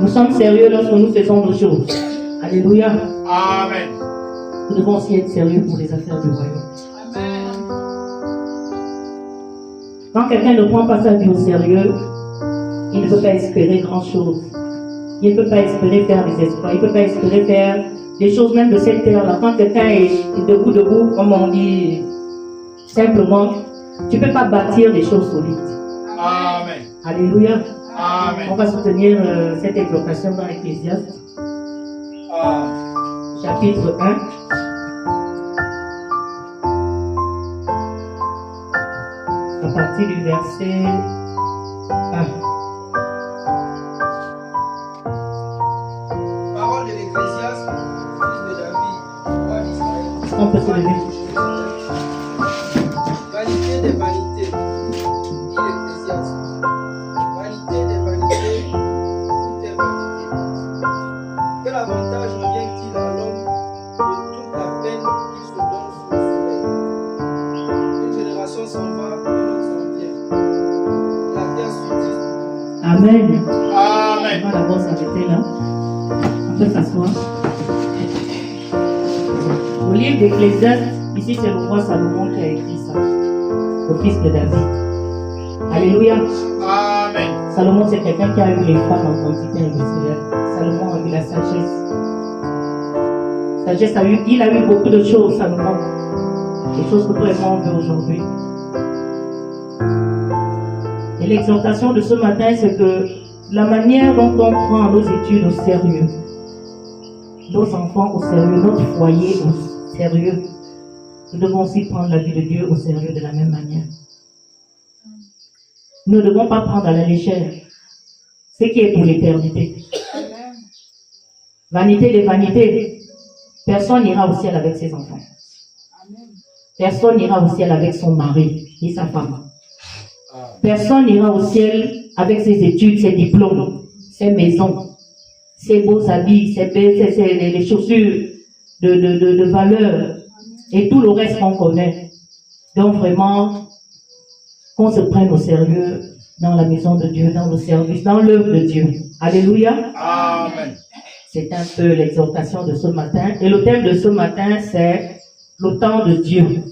Nous sommes sérieux lorsque nous faisons nos choses. Alléluia. Amen. Nous devons aussi être sérieux pour les affaires du royaume. Amen. Quand quelqu'un ne prend pas sa vie au sérieux, il ne peut pas espérer grand-chose. Il ne peut pas espérer faire des exploits. Il ne peut pas espérer faire des choses même de cette terre-là. Quand quelqu'un est debout, comme on dit simplement, tu ne peux pas bâtir des choses solides. Amen. Alléluia. Amen. On va soutenir cette exhortation dans Ecclésiaste, chapitre 1. À partir du verset 1. Parole de l'Ecclésiaste, fils de David, roi d'Israël. On peut se lever. Vanité des vanités, dit l'Ecclésiaste. Vanité des vanités, tout est vanité. Quel avantage revient-il à l'homme de toute la peine qu'il se donne sous le soleil? Une génération s'en va, une autre s'en vient. La terre subsiste. Amen. Amen. On va d'abord s'arrêter là. On peut s'asseoir. Au livre d'Ecclésiaste, ici c'est le roi Salomon qui a écrit ça, le fils de David. Alléluia. Amen. Salomon c'est quelqu'un qui a eu les femmes en quantité industrielle. Salomon a eu la sagesse. Il a eu beaucoup de choses, Salomon. Des choses que toi et moi on veut aujourd'hui. Et l'exhortation de ce matin, c'est que la manière dont on prend nos études au sérieux, nos enfants au sérieux, notre foyer au sérieux, nous devons aussi prendre la vie de Dieu au sérieux de la même manière. Nous ne devons pas prendre à la légère ce qui est pour l'éternité. Vanité des vanités. Personne n'ira au ciel avec ses enfants. Personne n'ira au ciel avec son mari et sa femme. Personne n'ira au ciel avec ses études, ses diplômes, ses maisons, ses beaux habits, les chaussures de valeur et tout le reste qu'on connaît. Donc vraiment, qu'on se prenne au sérieux dans la maison de Dieu, dans le service, dans l'œuvre de Dieu. Alléluia. Amen. C'est un peu l'exhortation de ce matin. Et le thème de ce matin, c'est le temps de Dieu.